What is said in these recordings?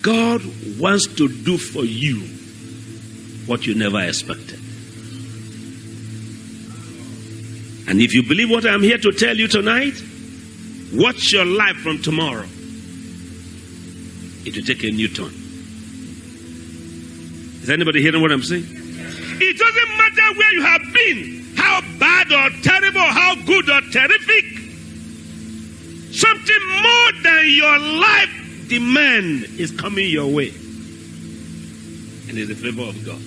God wants to do for you what you never expected. And if you believe what I'm here to tell you tonight, watch your life from tomorrow. It will take a new turn. Is anybody hearing what I'm saying? It doesn't matter where you have been, how bad or terrible, how good or terrific. Something more than your life demand is coming your way. And it's the favor of God.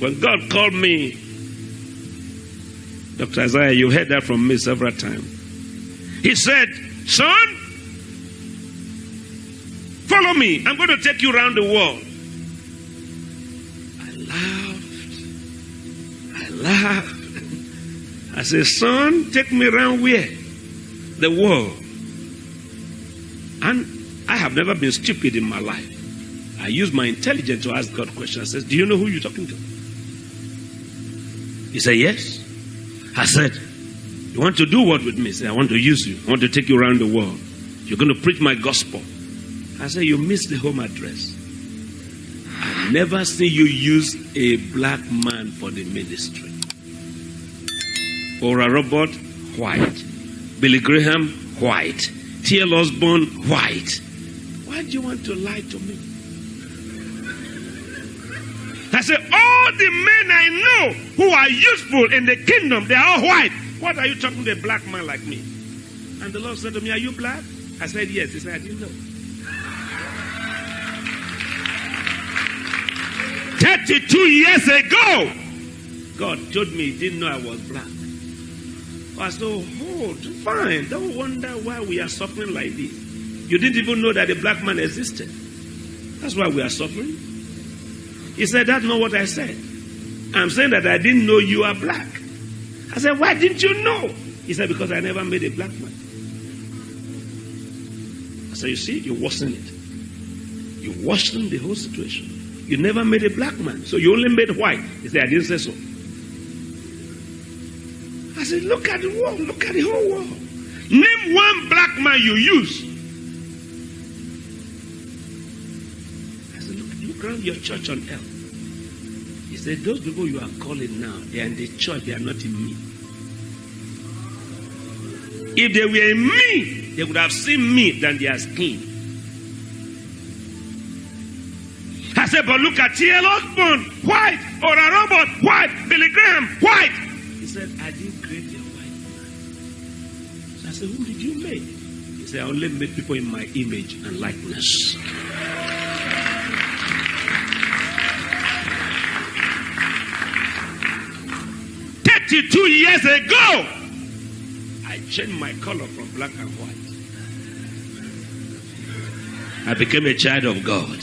When God called me, Dr. Isaiah, you heard that from me several times. He said, son, follow me. I'm going to take you around the world. I laughed. I said, son, take me around where? The world. And I have never been stupid in my life. I use my intelligence to ask God questions. I said, do you know who you're talking to? He said, yes. I said, you want to do what with me? He said, I want to use you. I want to take you around the world. You're going to preach my gospel. I said, you missed the home address. I've never seen you use a black man for the ministry. Or a Robert, white. Billy Graham, white. T.L. Osborne, white. Why do you want to lie to me? I said, all the men I know who are useful in the kingdom, they are all white. What are you talking to a black man like me? And the Lord said to me, are you black? I said, yes. He said, I didn't know. 32 years ago, God told me he didn't know I was black. I said, oh, fine. Don't wonder why we are suffering like this. You didn't even know that a black man existed. That's why we are suffering. He said, that's not what I said. I'm saying that I didn't know you are black. I said, why didn't you know? He said, because I never made a black man. I said, you see, you worsened it. You worsened the whole situation. You never made a black man, so you only made white. He said, I didn't say so. I said, look at the world, look at the whole world. Name one black man you use. I said, look around your church on earth. He said, those people you are calling now, they are in the church, they are not in me. If they were in me, they would have seen me than their skin. I said, but look at T.L. Osborne, white, or a Robert, white, Billy Graham, white. He said, I didn't create a white man. So I said, who did you make? He said, I only made people in my image and likeness. Years ago, I changed my color from black and white. I became a child of God.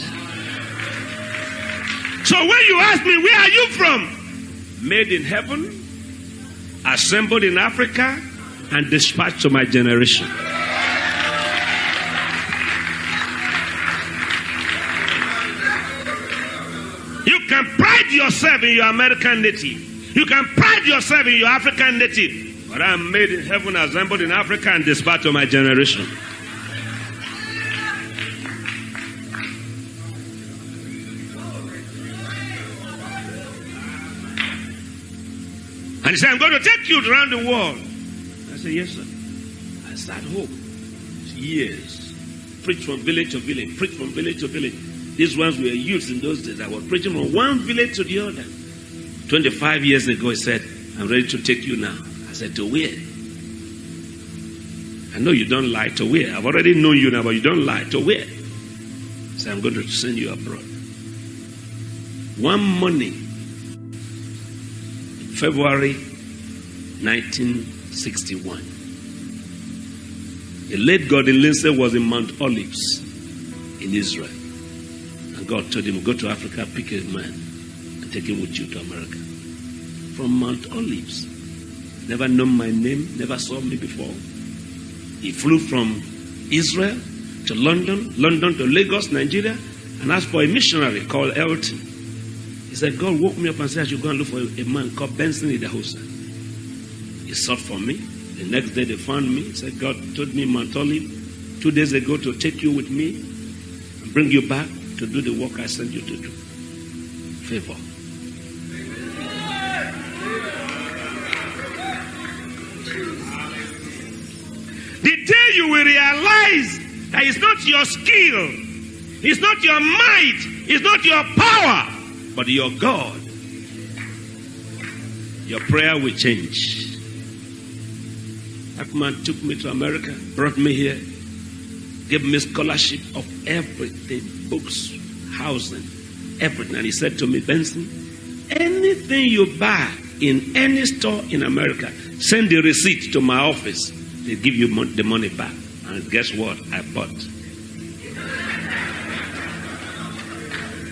So when you ask me, where are you from? Made in heaven, assembled in Africa, and dispatched to my generation. You can pride yourself in your American native. You can pride yourself in your African native. But I am made in heaven, assembled in Africa, and dispatched to my generation. And he said, I'm going to take you around the world. I said, yes, sir. I sat home. Years. Preach from village to village. Preach from village to village. These ones were youths in those days. I was preaching from one village to the other. 25 years ago, he said, I'm ready to take you now. I said, to where? I know you don't lie. To where? I've already known you now, but you don't lie. To where? I said, I'm going to send you abroad. One morning, February 1961, the late Gordon Lindsay was in Mount Olives in Israel. And God told him, go to Africa, pick a man, and take him with you to America. From Mount Olives. Never known my name, never saw me before. He flew from Israel to London, London to Lagos, Nigeria, and asked for a missionary called Elton. He said, God woke me up and said I should go and look for a man called Benson Idahosa. He sought for me. The next day they found me. Said, God told me, Mantoli, 2 days ago to take you with me and bring you back to do the work I sent you to do. Favor. The day you will realize that it's not your skill, it's not your might, it's not your power, but your God, your prayer will change. That man took me to America, brought me here, gave me scholarship of everything, books, housing, everything. And he said to me, Benson, anything you buy in any store in America, send the receipt to my office. They give you the money back. And guess what? I bought.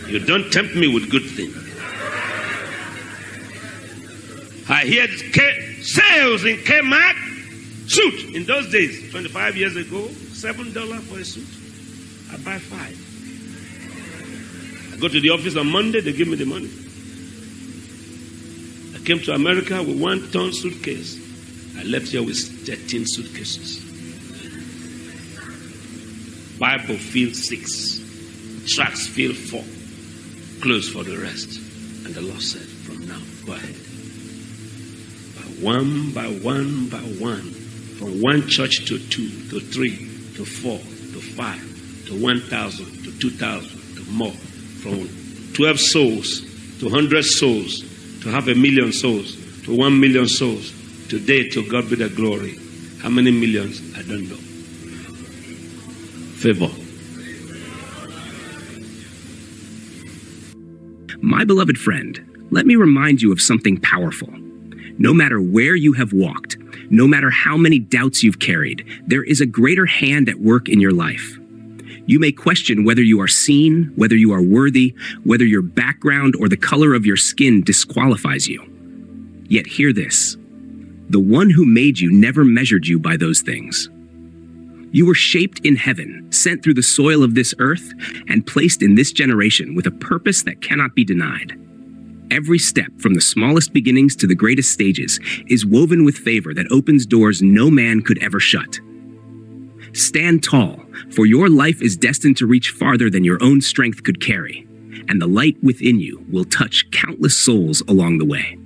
You don't tempt me with good things. I hear sales in Kmart. Suit. In those days, 25 years ago, $7 for a suit. I buy 5. I go to the office on Monday, they give me the money. I came to America with 1-ton suitcase. I left here with 13 suitcases. Bible filled 6. Tracts filled 4. Clothes for the rest. And the Lord said, from now, go ahead. By one, from one church to 2, to 3, to 4, to 5, to 1,000, to 2,000, to more. From 12 souls to 100 souls, to 500,000 souls, to 1 million souls. Today, to God be the glory. How many millions? I don't know. Favor. My beloved friend, let me remind you of something powerful. No matter where you have walked, no matter how many doubts you've carried, there is a greater hand at work in your life. You may question whether you are seen, whether you are worthy, whether your background or the color of your skin disqualifies you. Yet hear this. The one who made you never measured you by those things. You were shaped in heaven, sent through the soil of this earth, and placed in this generation with a purpose that cannot be denied. Every step, from the smallest beginnings to the greatest stages, is woven with favor that opens doors no man could ever shut. Stand tall, for your life is destined to reach farther than your own strength could carry, and the light within you will touch countless souls along the way.